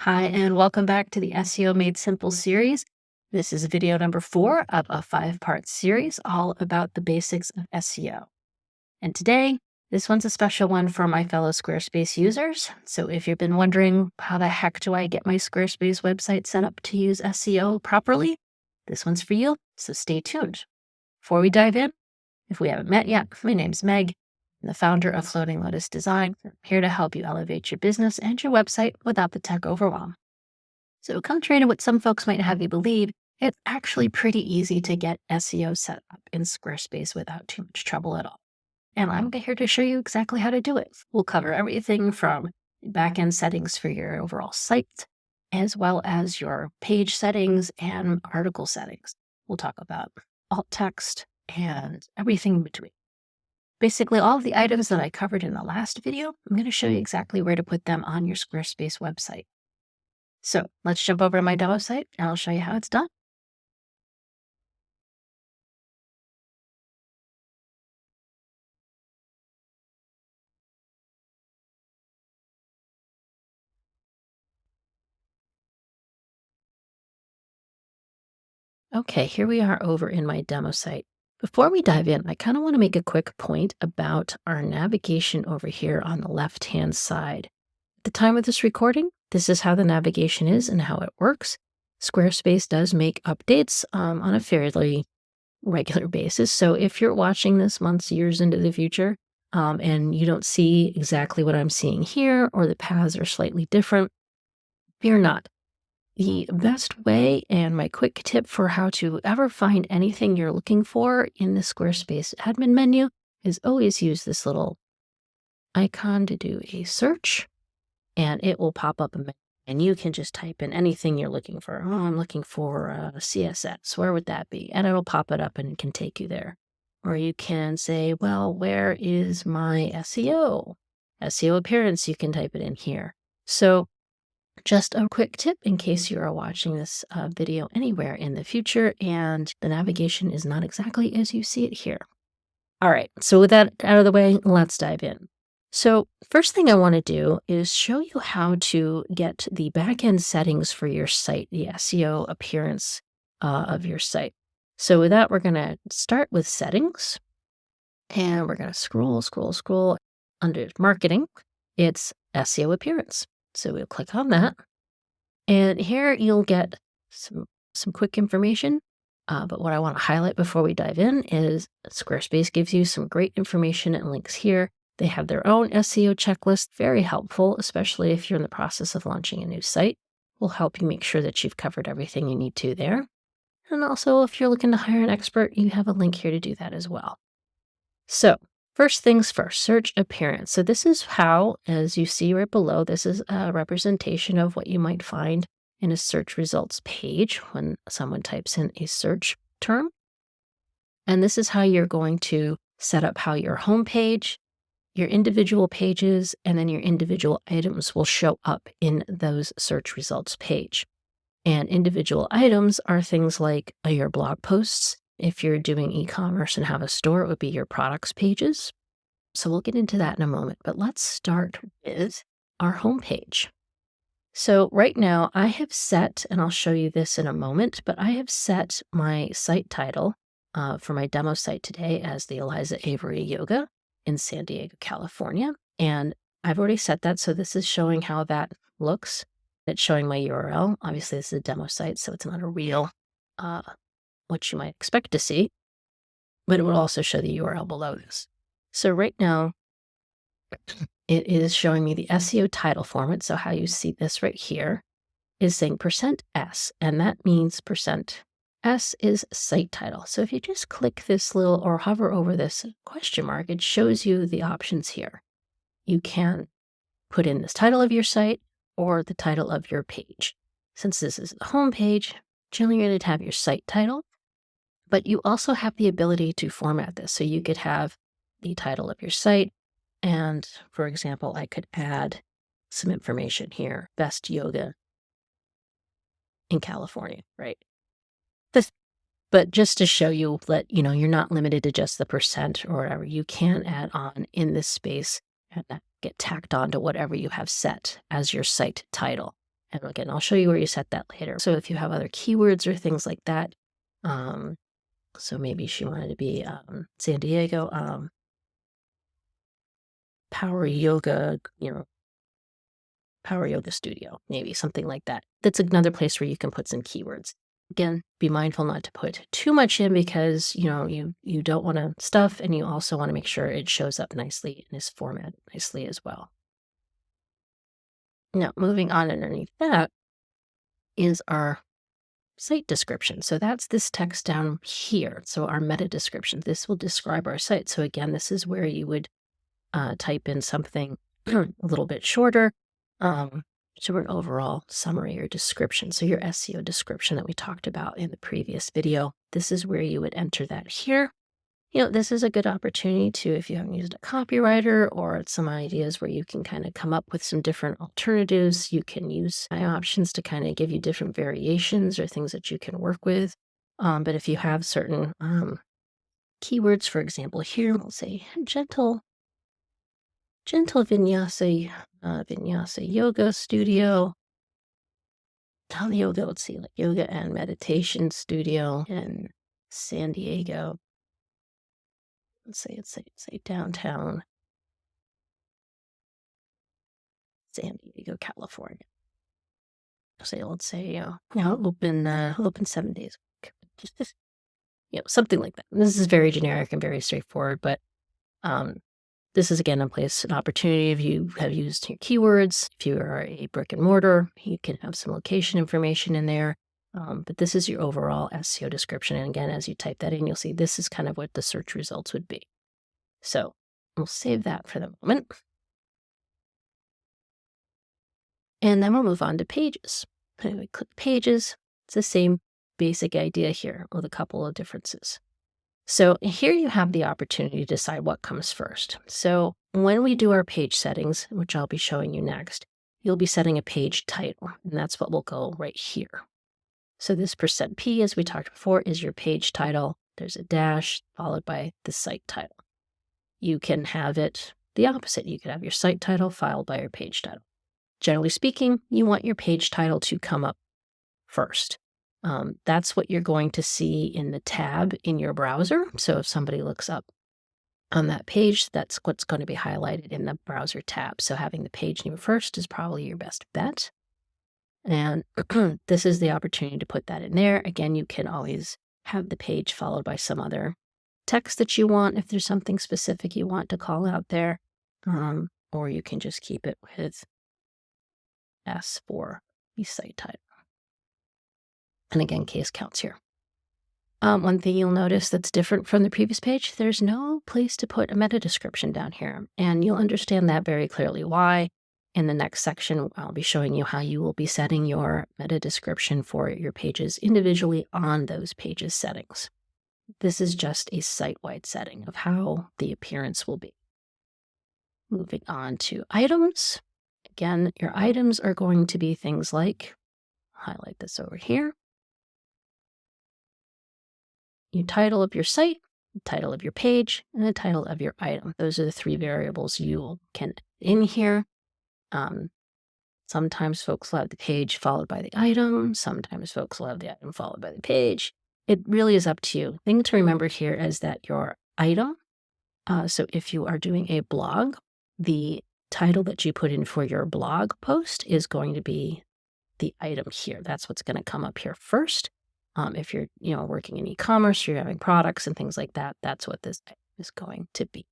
Hi, and welcome back to the SEO Made Simple series. This is video number 4 of a 5-part series all about the basics of SEO. And today, this one's a special one for my fellow Squarespace users. So if you've been wondering, how the heck do I get my Squarespace website set up to use SEO properly? This one's for you, so stay tuned. Before we dive in, if we haven't met yet, my name's Meg. I'm the founder of Floating Lotus Design. I'm here to help you elevate your business and your website without the tech overwhelm. So contrary to what some folks might have you believe, it's actually pretty easy to get SEO set up in Squarespace without too much trouble at all. And I'm here to show you exactly how to do it. We'll cover everything from backend settings for your overall site, as well as your page settings and article settings. We'll talk about alt text and everything in between. Basically, all of the items that I covered in the last video, I'm going to show you exactly where to put them on your Squarespace website. So let's jump over to my demo site and I'll show you how it's done. Okay, here we are over in my demo site. Before we dive in, I kind of want to make a quick point about our navigation over here on the left-hand side. At the time of this recording, this is how the navigation is and how it works. Squarespace does make updates on a fairly regular basis. So if you're watching this months, years into the future, and you don't see exactly what I'm seeing here, or the paths are slightly different, fear not. The best way and my quick tip for how to ever find anything you're looking for in the Squarespace admin menu is always use this little icon to do a search, and it will pop up a menu. And you can just type in anything you're looking for. Oh, I'm looking for CSS. Where would that be? And it'll pop it up and it can take you there. Or you can say, well, where is my SEO? SEO appearance, you can type it in here. So just a quick tip in case you are watching this video anywhere in the future and the navigation is not exactly as you see it here. All right, so with that out of the way, let's dive in. So first thing I want to do is show you how to get the backend settings for your site, the SEO appearance of your site. So with that, we're going to start with settings, and we're going to scroll under marketing. It's SEO appearance. So we'll click on that, and here you'll get some quick information. But what I want to highlight before we dive in is Squarespace gives you some great information and links here. They have their own SEO checklist, very helpful, especially if you're in the process of launching a new site. Will help you make sure that you've covered everything you need to there. And also, if you're looking to hire an expert, you have a link here to do that as well. So first things first, search appearance. So this is how, as you see right below, this is a representation of what you might find in a search results page when someone types in a search term. And this is how you're going to set up how your home page, your individual pages, and then your individual items will show up in those search results page. And individual items are things like your blog posts. If you're doing e-commerce and have a store, it would be your products pages. So we'll get into that in a moment, but let's start with our home page. So right now I have set, and I'll show you this in a moment, but I have set my site title for my demo site today as the Eliza Avery Yoga in San Diego, California. And I've already set that. So this is showing how that looks. It's showing my URL. Obviously this is a demo site, so it's not a real, what you might expect to see, but it will also show the URL below this. So right now it is showing me the SEO title format. So how you see this right here is saying %S, and that means %S is site title. So if you just click this little or hover over this question mark, it shows you the options here. You can put in this title of your site or the title of your page. Since this is the home page, generally you're going to have your site title, but you also have the ability to format this. So you could have the title of your site, and for example, I could add some information here, best yoga in California, right? But just to show you that, you're not limited to just the % or whatever. You can add on in this space and that get tacked on to whatever you have set as your site title. And again, I'll show you where you set that later. So if you have other keywords or things like that, so maybe she wanted to be San Diego, power yoga, power yoga studio, maybe something like that. That's another place where you can put some keywords. Again, be mindful not to put too much in because, you don't want to stuff, and you also want to make sure it shows up nicely and is formatted nicely as well. Now, moving on underneath that is our site description. So that's this text down here. So our meta description, this will describe our site. So again, this is where you would type in something a little bit shorter. So an overall summary or description. So your SEO description that we talked about in the previous video, this is where you would enter that here. This is a good opportunity to, if you haven't used a copywriter or some ideas where you can kind of come up with some different alternatives, you can use my options to kind of give you different variations or things that you can work with. But if you have certain keywords, for example, here, we'll say gentle vinyasa yoga studio. Yoga, let's see, like yoga and meditation studio in San Diego. Let's say downtown San Diego, California. Let's say open 7 days a week. Something like that. This is very generic and very straightforward, but this is again an opportunity if you have used your keywords. If you are a brick and mortar, you can have some location information in there. But this is your overall SEO description. And again, as you type that in, you'll see this is kind of what the search results would be. So we'll save that for the moment. And then we'll move on to pages. Anyway, click pages. It's the same basic idea here with a couple of differences. So here you have the opportunity to decide what comes first. So when we do our page settings, which I'll be showing you next, you'll be setting a page title, and that's what will go right here. So this %P, as we talked before, is your page title. There's a dash followed by the site title. You can have it the opposite. You could have your site title followed by your page title. Generally speaking, you want your page title to come up first. That's what you're going to see in the tab in your browser. So if somebody looks up on that page, that's what's going to be highlighted in the browser tab. So having the page name first is probably your best bet. And this is the opportunity to put that in there. Again, you can always have the page followed by some other text that you want if there's something specific you want to call out there. Or you can just keep it with S for the site title. And again, case counts here. One thing you'll notice that's different from the previous page, there's no place to put a meta description down here. And you'll understand that very clearly why. In the next section, I'll be showing you how you will be setting your meta description for your pages individually on those pages settings. This is just a site-wide setting of how the appearance will be. Moving on to items. Again, your items are going to be things like, highlight this over here, your title of your site, the title of your page, and the title of your item. Those are the three variables you can add in here. Sometimes folks will have the page followed by the item. Sometimes folks will have the item followed by the page. It really is up to you. Thing to remember here is that your item, so if you are doing a blog, the title that you put in for your blog post is going to be the item here. That's what's going to come up here first. If you're, working in e-commerce, you're having products and things like that, that's what this is going to be.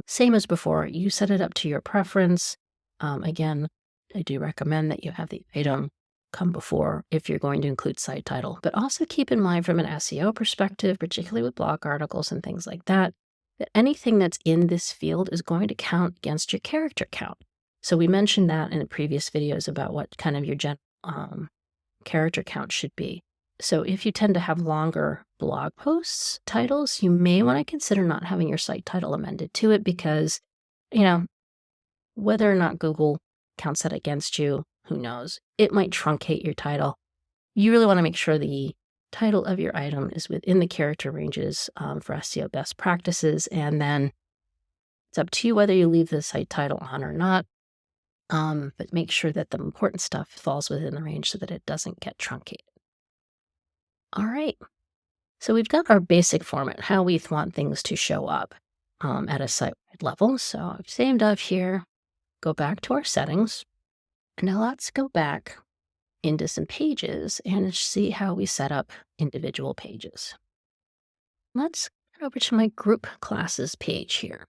Same as before, you set it up to your preference. Again, I do recommend that you have the item come before if you're going to include site title, but also keep in mind from an SEO perspective, particularly with blog articles and things like that, that anything that's in this field is going to count against your character count. So we mentioned that in the previous videos about what kind of your character count should be. So if you tend to have longer blog posts titles, you may want to consider not having your site title amended to it because, whether or not Google counts that against you, who knows? It might truncate your title. You really want to make sure the title of your item is within the character ranges for SEO best practices, and then it's up to you whether you leave the site title on or not. but make sure that the important stuff falls within the range so that it doesn't get truncated. All right. So we've got our basic format, how we want things to show up at a site-wide level. So I've saved up here, go back to our settings. And now let's go back into some pages and see how we set up individual pages. Let's get over to my group classes page here.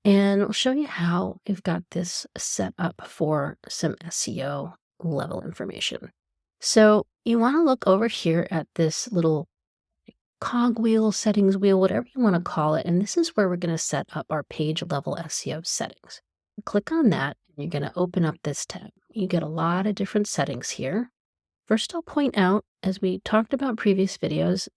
And I'll show you how we've got this set up for some SEO level information. So you want to look over here at this little cogwheel, settings wheel, whatever you want to call it. And this is where we're going to set up our page level SEO settings. Click on that, and you're going to open up this tab. You get a lot of different settings here. First, I'll point out, as we talked about previous videos,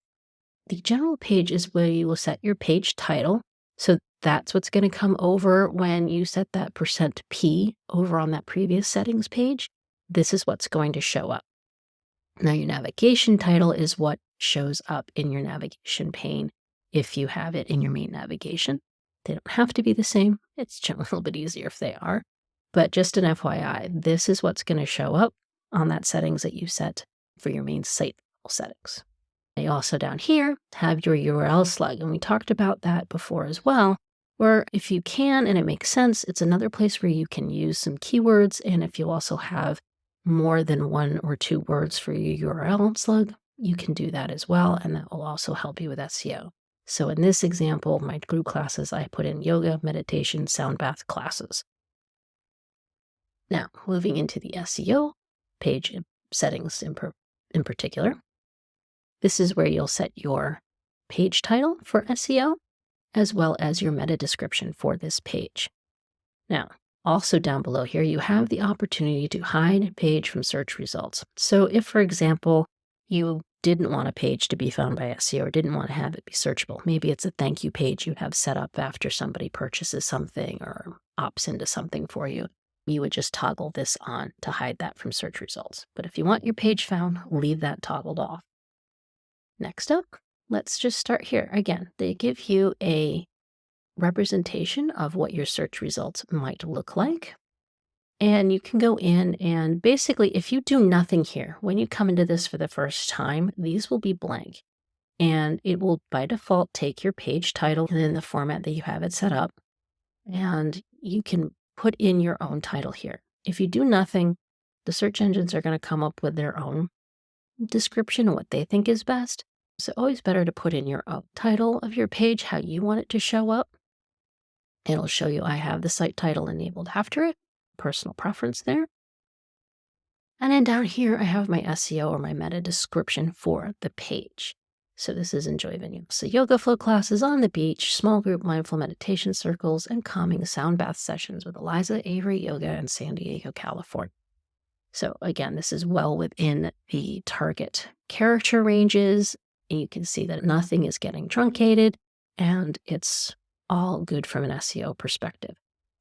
the general page is where you will set your page title. So that's what's going to come over when you set that %P over on that previous settings page. This is what's going to show up. Now, your navigation title is what shows up in your navigation pane if you have it in your main navigation. They don't have to be the same. It's a little bit easier if they are. But just an FYI, this is what's going to show up on that settings that you set for your main site settings. You also down here have your URL slug, and we talked about that before as well, where if you can and it makes sense, it's another place where you can use some keywords, and if you also have more than 1 or 2 words for your URL slug, you can do that as well, and that will also help you with SEO. So in this example, my group classes, I put in yoga, meditation, sound bath classes. Now, moving into the SEO page settings in particular, this is where you'll set your page title for SEO, as well as your meta description for this page. Now, also down below here, you have the opportunity to hide a page from search results. So if, for example, you didn't want a page to be found by SEO or didn't want to have it be searchable, maybe it's a thank you page you have set up after somebody purchases something or opts into something for you, you would just toggle this on to hide that from search results. But if you want your page found, leave that toggled off. Next up, let's just start here. Again, they give you a representation of what your search results might look like. And you can go in and basically, if you do nothing here, when you come into this for the first time, these will be blank. And it will, by default, take your page title in the format that you have it set up. And you can put in your own title here. If you do nothing, the search engines are going to come up with their own description of what they think is best. So always better to put in your own title of your page, how you want it to show up. It'll show you I have the site title enabled after it, personal preference there. And then down here, I have my SEO or my meta description for the page. So this is enjoy vinyasa yoga flow classes on the beach, small group mindful meditation circles, and calming sound bath sessions with Eliza Avery Yoga in San Diego, California. So again, this is well within the target character ranges. You can see that nothing is getting truncated, and it's all good from an SEO perspective.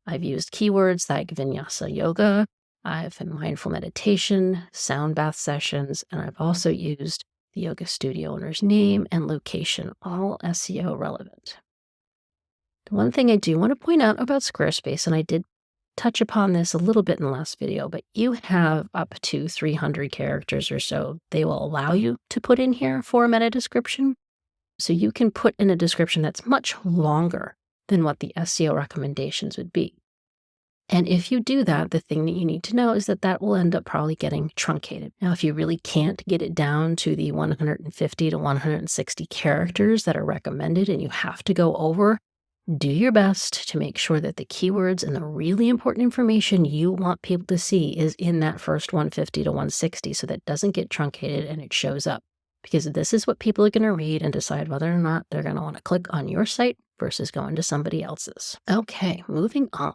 I've used keywords like vinyasa yoga, I've had mindful meditation, sound bath sessions, and I've also used the yoga studio owner's name and location, all SEO relevant. The one thing I do want to point out about Squarespace, and I did touch upon this a little bit in the last video, but you have up to 300 characters or so they will allow you to put in here for a meta description. So you can put in a description that's much longer than what the SEO recommendations would be. And if you do that, the thing that you need to know is that that will end up probably getting truncated. Now, if you really can't get it down to the 150 to 160 characters that are recommended and you have to go over, do your best to make sure that the keywords and the really important information you want people to see is in that first 150 to 160 so that it doesn't get truncated and it shows up. Because this is what people are going to read and decide whether or not they're going to want to click on your site versus going to somebody else's. Okay, moving on.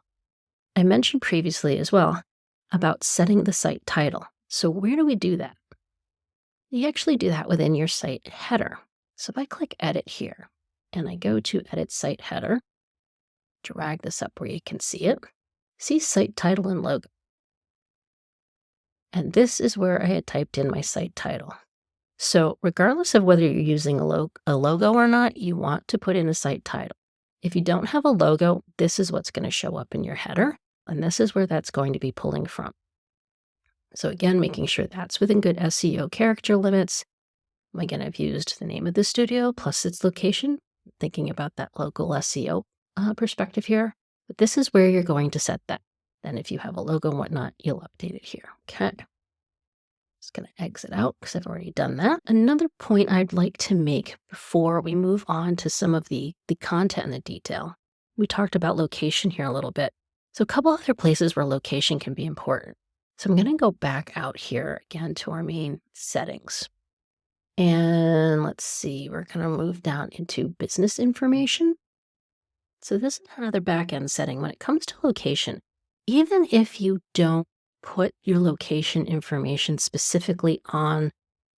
I mentioned previously as well about setting the site title. So where do we do that? You actually do that within your site header. So if I click edit here and I go to edit site header, drag this up where you can see it, see site title and logo. And this is where I had typed in my site title. So regardless of whether you're using a logo or not, you want to put in a site title. If you don't have a logo, this is what's going to show up in your header. And this is where that's going to be pulling from. So again, making sure that's within good SEO character limits. Again, I've used the name of the studio plus its location, thinking about that local SEO perspective here. But this is where you're going to set that. Then if you have a logo and whatnot, you'll update it here. Okay. Just going to exit out because I've already done that. Another point I'd like to make before we move on to some of the content and the detail. We talked about location here a little bit. So a couple other places where location can be important. So I'm going to go back out here again to our main settings. And let's see, we're going to move down into business information. So this is another backend setting. When it comes to location, even if you don't put your location information specifically on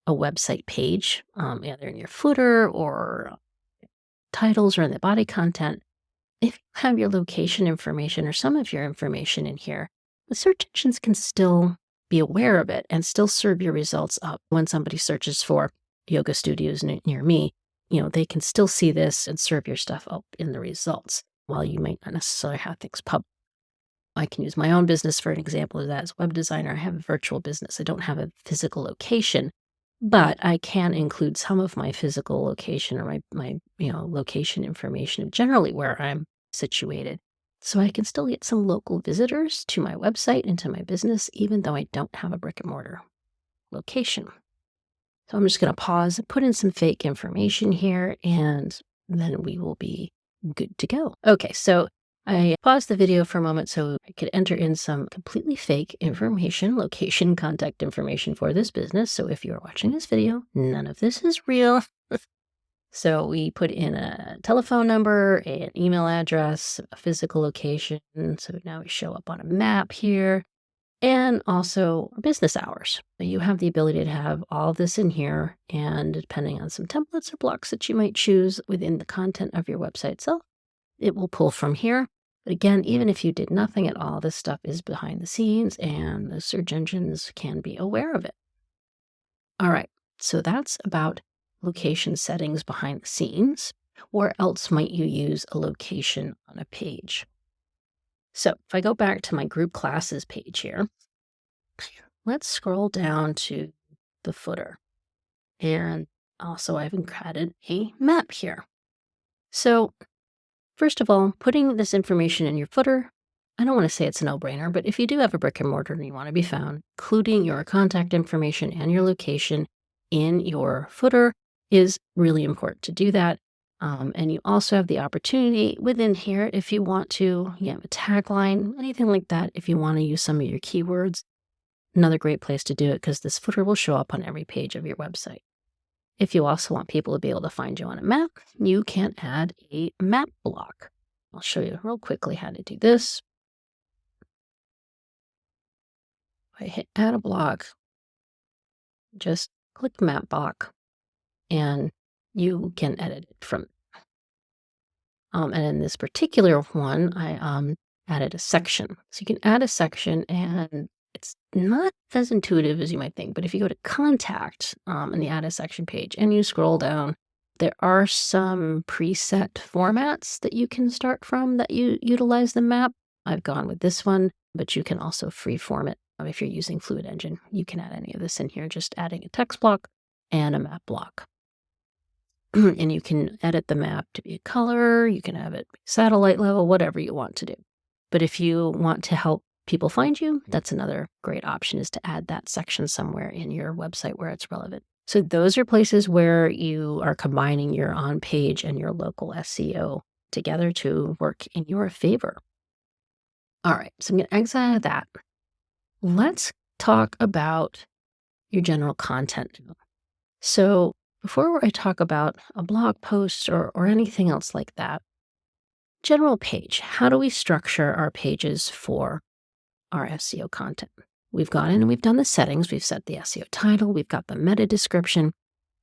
a website page, either in your footer or titles or in the body content, if you have your location information or some of your information in here, the search engines can still be aware of it and still serve your results up. When somebody searches for yoga studios near me, they can still see this and serve your stuff up in the results, while you might not necessarily have things public. I can use my own business for an example of that. As a web designer, I have a virtual business. I don't have a physical location, but I can include some of my physical location or my location information, generally where I'm situated. So I can still get some local visitors to my website and to my business, even though I don't have a brick and mortar location. So I'm just going to pause and put in some fake information here, and then we will be good to go. Okay, so I paused the video for a moment so I could enter in some completely fake information, location, contact information for this business. So if you're watching this video, none of this is real. So we put in a telephone number, an email address, a physical location. So now we show up on a map here, and also business hours. You have the ability to have all of this in here, and depending on some templates or blocks that you might choose within the content of your website itself, it will pull from here. But again, even if you did nothing at all, this stuff is behind the scenes and the search engines can be aware of it. All right, so that's about location settings behind the scenes. Where else might you use a location on a page? So if I go back to my group classes page here, let's scroll down to the footer. And also I've added a map here. So first of all, putting this information in your footer, I don't want to say it's a no-brainer, but if you do have a brick and mortar and you want to be found, including your contact information and your location in your footer is really important to do that. And you also have the opportunity within here, if you want to, you have a tagline, anything like that, if you want to use some of your keywords. Another great place to do it because this footer will show up on every page of your website. If you also want people to be able to find you on a map, you can add a map block. I'll show you real quickly how to do this. If I hit add a block, just click map block, and you can edit it from. And in this particular one, I added a section. So you can add a section, and it's not as intuitive as you might think. But if you go to contact in the add a section page and you scroll down, there are some preset formats that you can start from that you utilize the map. I've gone with this one, but you can also freeform it. If you're using Fluid Engine, you can add any of this in here, just adding a text block and a map block. And you can edit the map to be a color, you can have it satellite level, whatever you want to do. But if you want to help people find you, that's another great option, is to add that section somewhere in your website where it's relevant. So those are places where you are combining your on-page and your local SEO together to work in your favor. All right, so I'm going to exit out of that. Let's talk about your general content. So before I talk about a blog post or anything else like that, general page, how do we structure our pages for our SEO content? We've gone in and we've done the settings, we've set the SEO title, we've got the meta description.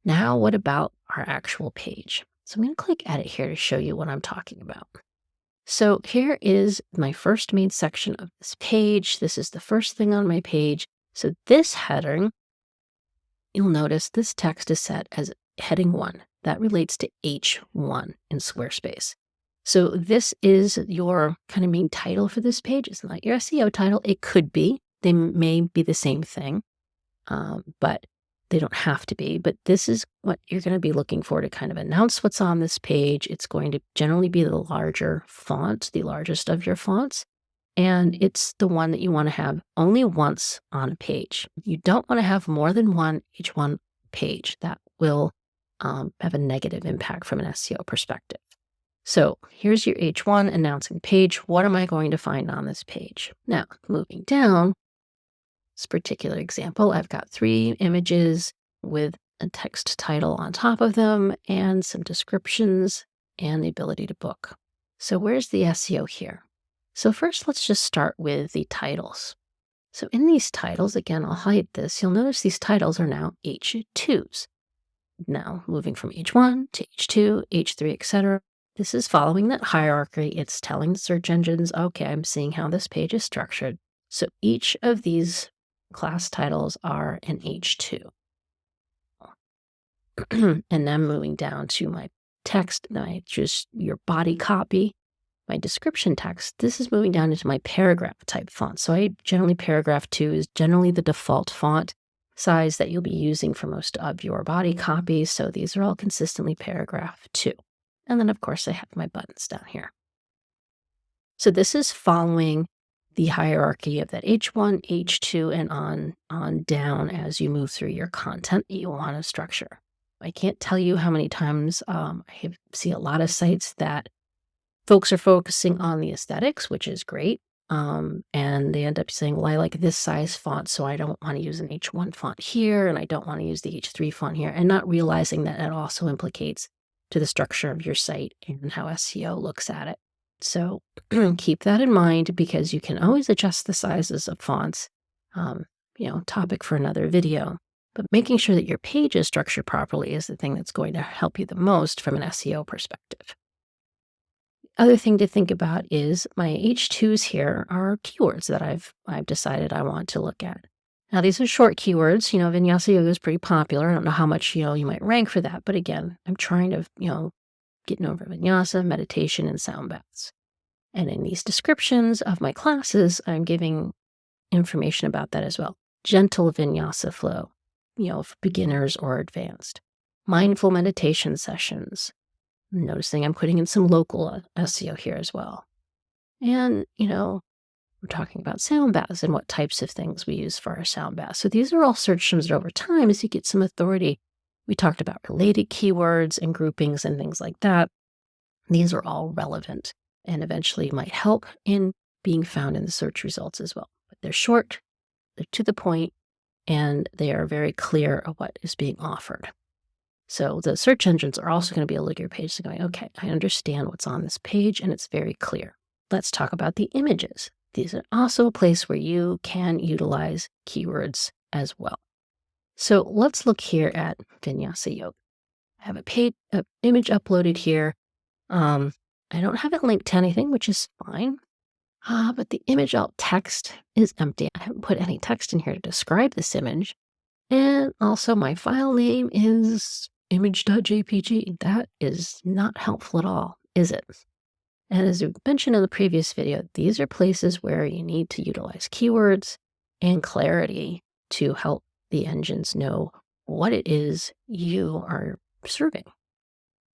Now what about our actual page? So I'm going to click edit here to show you what I'm talking about. So here is my first main section of this page. This is the first thing on my page. So this heading, you'll notice this text is set as heading 1. That relates to H1 in Squarespace. So this is your kind of main title for this page. It's not your SEO title. It could be. They may be the same thing, but they don't have to be. But this is what you're going to be looking for to kind of announce what's on this page. It's going to generally be the larger font, the largest of your fonts. And it's the one that you want to have only once on a page. You don't want to have more than one H1 page. That will have a negative impact from an SEO perspective. So here's your H1 announcing page. What am I going to find on this page? Now, moving down, this particular example, I've got 3 images with a text title on top of them and some descriptions and the ability to book. So where's the SEO here? So first, let's just start with the titles. So in these titles, again, I'll hide this. You'll notice these titles are now H2s. Now, moving from H1 to H2, H3, etc. This is following that hierarchy. It's telling the search engines, okay, I'm seeing how this page is structured. So each of these class titles are an H2. And then moving down to my text, just your body copy, my description text, this is moving down into my paragraph type font. So generally paragraph 2 is generally the default font size that you'll be using for most of your body copies. So these are all consistently paragraph 2. And then, of course, I have my buttons down here. So this is following the hierarchy of that H1, H2, and on down as you move through your content that you want to structure. I can't tell you how many times I see a lot of sites that folks are focusing on the aesthetics, which is great. And they end up saying, well, I like this size font, so I don't want to use an H1 font here, and I don't want to use the H3 font here, and not realizing that it also implicates to the structure of your site and how SEO looks at it. So keep that in mind, because you can always adjust the sizes of fonts, topic for another video. But making sure that your page is structured properly is the thing that's going to help you the most from an SEO perspective. Other thing to think about is my H2s here are keywords that I've decided I want to look at. Now, these are short keywords. Vinyasa yoga is pretty popular. I don't know how much, you might rank for that. But again, I'm trying to, getting over vinyasa, meditation, and sound baths. And in these descriptions of my classes, I'm giving information about that as well. Gentle vinyasa flow, for beginners or advanced. Mindful meditation sessions. Noticing I'm putting in some local SEO here as well. And, we're talking about sound baths and what types of things we use for our sound baths. So these are all search terms that over time, as you get some authority, we talked about related keywords and groupings and things like that. These are all relevant and eventually might help in being found in the search results as well. But they're short, they're to the point, and they are very clear of what is being offered. So the search engines are also going to be able to look at your page and going, okay, I understand what's on this page and it's very clear. Let's talk about the images. These are also a place where you can utilize keywords as well. So let's look here at Vinyasa Yoga. I have an image uploaded here. I don't have it linked to anything, which is fine. But the image alt text is empty. I haven't put any text in here to describe this image. And also my file name is image.jpg. That is not helpful at all, is it? And as we mentioned in the previous video, these are places where you need to utilize keywords and clarity to help the engines know what it is you are serving.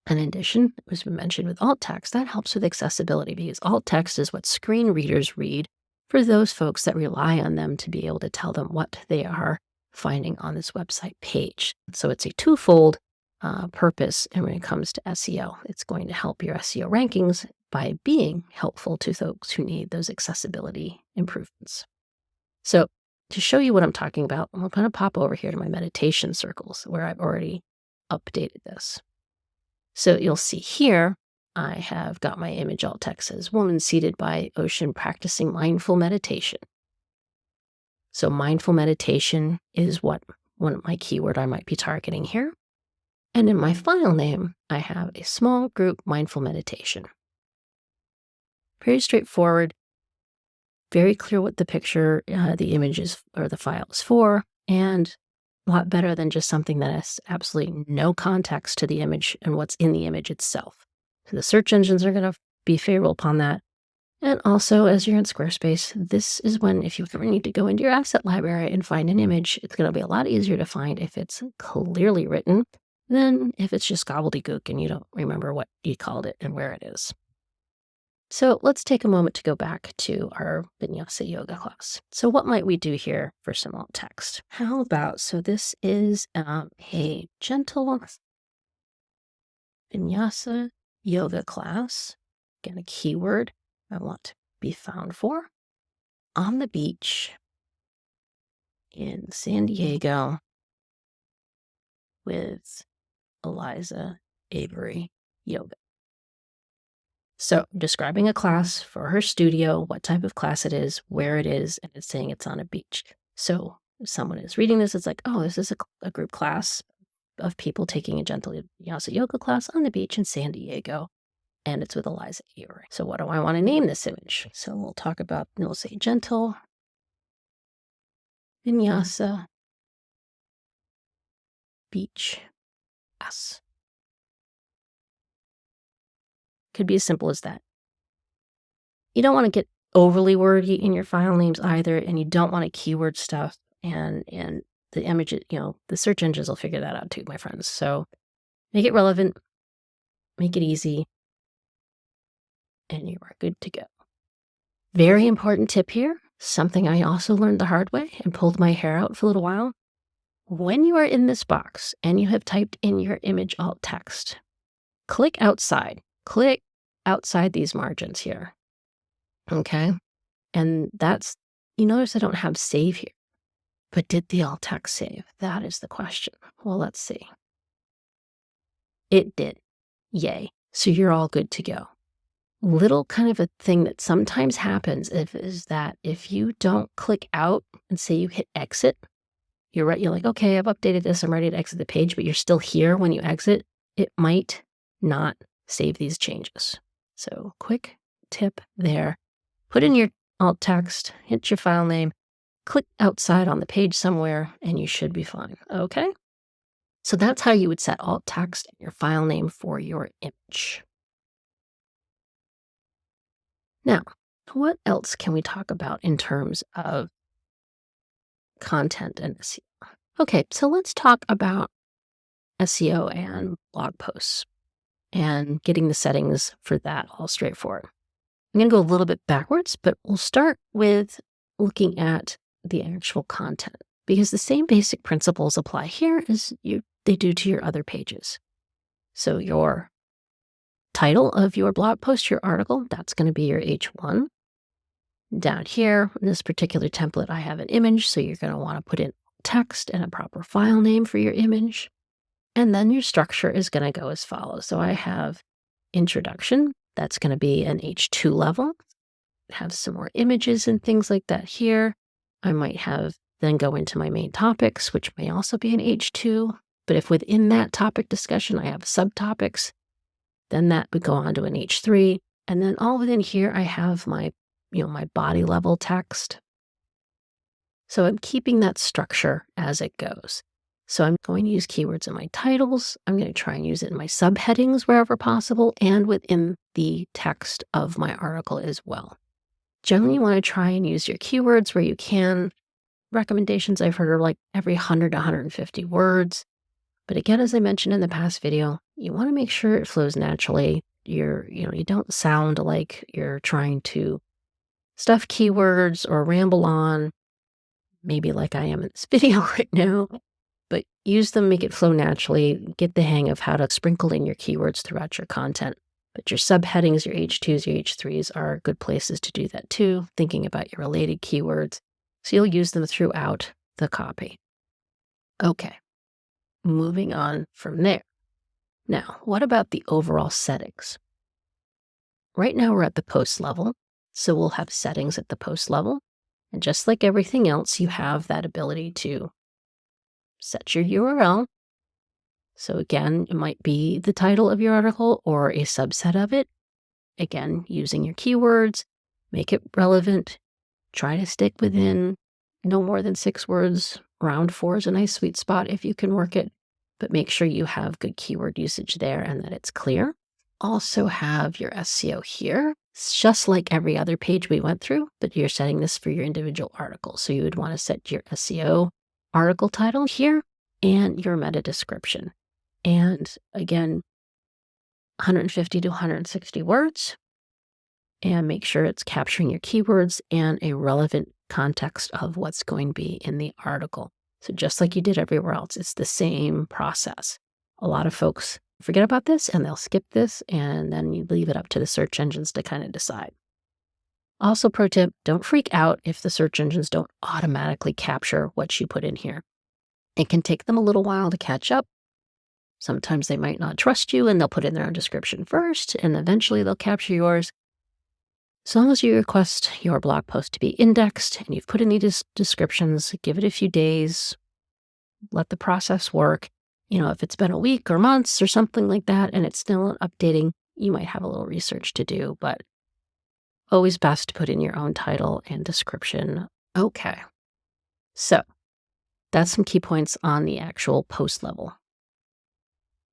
And in addition, as we mentioned with alt text, that helps with accessibility, because alt text is what screen readers read for those folks that rely on them to be able to tell them what they are finding on this website page. So it's a twofold purpose. And when it comes to SEO, it's going to help your SEO rankings by being helpful to folks who need those accessibility improvements. So to show you what I'm talking about, I'm going to pop over here to my meditation circles where I've already updated this. So you'll see here, I have got my image alt text as woman seated by ocean practicing mindful meditation. So mindful meditation is what one of my keyword I might be targeting here. And in my file name, I have a small group mindful meditation. Very straightforward, very clear what the picture, the image is, or the file is for, and a lot better than just something that has absolutely no context to the image and what's in the image itself. So the search engines are going to be favorable upon that. And also, as you're in Squarespace, this is when, if you ever need to go into your asset library and find an image, it's going to be a lot easier to find if it's clearly written than if it's just gobbledygook and you don't remember what you called it and where it is. So let's take a moment to go back to our Vinyasa yoga class. So what might we do here for some alt text? How about, so this is a gentle Vinyasa yoga class. Again, a keyword I want to be found for. On the beach in San Diego with Eliza Avery Yoga. So describing a class for her studio, what type of class it is, where it is, and it's saying it's on a beach. So if someone is reading this, it's like, oh, this is a group class of people taking a gentle Vinyasa yoga class on the beach in San Diego. And it's with Eliza Avery. So what do I want to name this image? So we'll talk about, we'll say gentle Vinyasa beach class. Could be as simple as that. You don't want to get overly wordy in your file names either, and you don't want to keyword stuff, and the image, the search engines will figure that out too, my friends. So make it relevant, make it easy, and you are good to go. Very important tip here, something I also learned the hard way and pulled my hair out for a little while. When you are in this box and you have typed in your image alt text, click outside. Click outside these margins here. Okay? And that's, you notice I don't have save here. But did the alt text save? That is the question. Well, let's see. It did. Yay. So you're all good to go. Little kind of a thing that sometimes happens is that if you don't click out and say you hit exit, you're like, okay, I've updated this, I'm ready to exit the page, but you're still here when you exit, it might not save these changes. So quick tip there. Put in your alt text, hit your file name, click outside on the page somewhere, and you should be fine. Okay? So that's how you would set alt text in your file name for your image. Now, what else can we talk about in terms of content and SEO? Okay, so let's talk about SEO and blog posts and getting the settings for that all straightforward. I'm going to go a little bit backwards, but we'll start with looking at the actual content, because the same basic principles apply here as they do to your other pages. So your title of your blog post, your article, that's going to be your H1. Down here, in this particular template, I have an image, so you're going to want to put in text and a proper file name for your image. And then your structure is going to go as follows. So I have introduction, that's going to be an H2 level. Have some more images and things like that here. I might have then go into my main topics, which may also be an H2. But if within that topic discussion I have subtopics, then that would go on to an H3. And then all within here I have my, my body level text. So I'm keeping that structure as it goes. So I'm going to use keywords in my titles. I'm going to try and use it in my subheadings wherever possible and within the text of my article as well. Generally, you want to try and use your keywords where you can. Recommendations I've heard are like every 100 to 150 words. But again, as I mentioned in the past video, you want to make sure it flows naturally. You don't sound like you're trying to stuff keywords or ramble on, maybe like I am in this video right now. But use them, make it flow naturally, get the hang of how to sprinkle in your keywords throughout your content. But your subheadings, your H2s, your H3s are good places to do that too, thinking about your related keywords. So you'll use them throughout the copy. Okay, moving on from there. Now, what about the overall settings? Right now we're at the post level, so we'll have settings at the post level. And just like everything else, you have that ability to set your URL. So again, it might be the title of your article or a subset of it. Again, using your keywords, make it relevant. Try to stick within no more than 6 words. Round 4 is a nice sweet spot if you can work it, but make sure you have good keyword usage there and that it's clear. also have your SEO here. It's just like every other page we went through, but you're setting this for your individual article. So you would want to set your SEO article title here and your meta description. And again, 150 to 160 words, and make sure it's capturing your keywords and a relevant context of what's going to be in the article. So just like you did everywhere else, it's the same process. A lot of folks forget about this and they'll skip this, and then you leave it up to the search engines to kind of decide. Also, pro tip, don't freak out if the search engines don't automatically capture what you put in here. It can take them a little while to catch up. Sometimes they might not trust you and they'll put in their own description first, and eventually they'll capture yours. As long as you request your blog post to be indexed and you've put in these descriptions, give it a few days, let the process work. If it's been a week or months or something like that and it's still updating, you might have a little research to do, but always best to put in your own title and description. Okay, so that's some key points on the actual post level.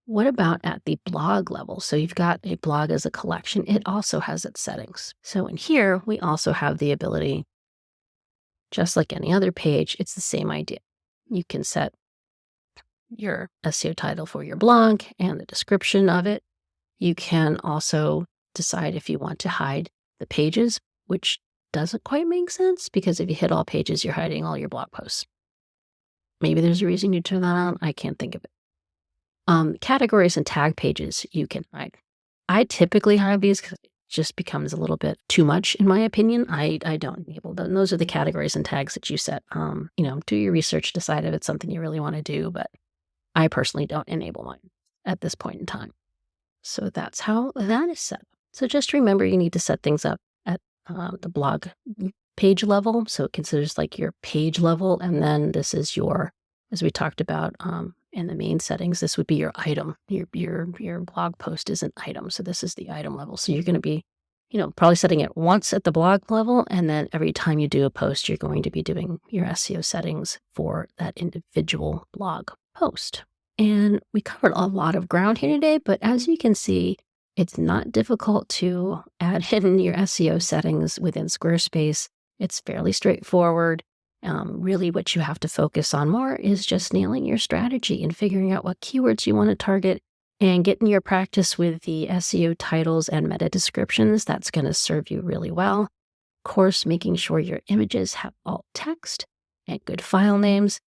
What about at the blog level? So you've got a blog as a collection. It also has its settings. So in here, we also have the ability, just like any other page, it's the same idea. You can set your SEO title for your blog and the description of it. You can also decide if you want to hide the pages, which doesn't quite make sense because if you hit all pages, you're hiding all your blog posts. Maybe there's a reason you turn that on. I can't think of it. Categories and tag pages you can hide. I typically hide these because it just becomes a little bit too much in my opinion. I don't enable them. Those are the categories and tags that you set. Do your research, decide if it's something you really want to do, but I personally don't enable mine at this point in time. So that's how that is set up. So just remember you need to set things up at the blog page level. So it considers like your page level, and then this is your, as we talked about in the main settings, this would be your item. Your blog post is an item. So this is the item level. So you're going to be, probably setting it once at the blog level. And then every time you do a post, you're going to be doing your SEO settings for that individual blog post. And we covered a lot of ground here today, but as you can see, it's not difficult to add in your SEO settings within Squarespace. It's fairly straightforward. Really what you have to focus on more is just nailing your strategy and figuring out what keywords you want to target and getting your practice with the SEO titles and meta descriptions. That's going to serve you really well. Of course, making sure your images have alt text and good file names.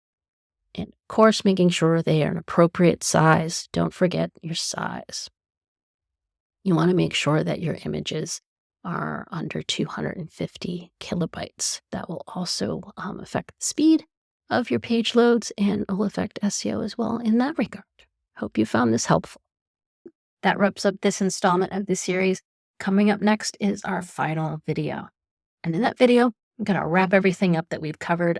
And of course, making sure they are an appropriate size. Don't forget your size. You want to make sure that your images are under 250 kilobytes. That will also affect the speed of your page loads and will affect SEO as well in that regard. Hope you found this helpful. That wraps up this installment of the series. Coming up next is our final video. And in that video, I'm going to wrap everything up that we've covered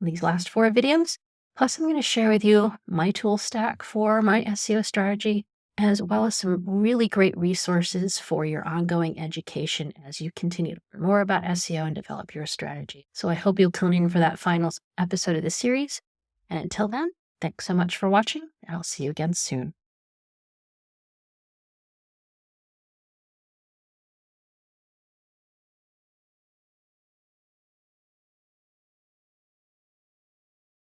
in these last 4 videos. Plus, I'm going to share with you my tool stack for my SEO strategy, as well as some really great resources for your ongoing education as you continue to learn more about SEO and develop your strategy. So I hope you'll tune in for that final episode of the series. And until then, thanks so much for watching, and I'll see you again soon.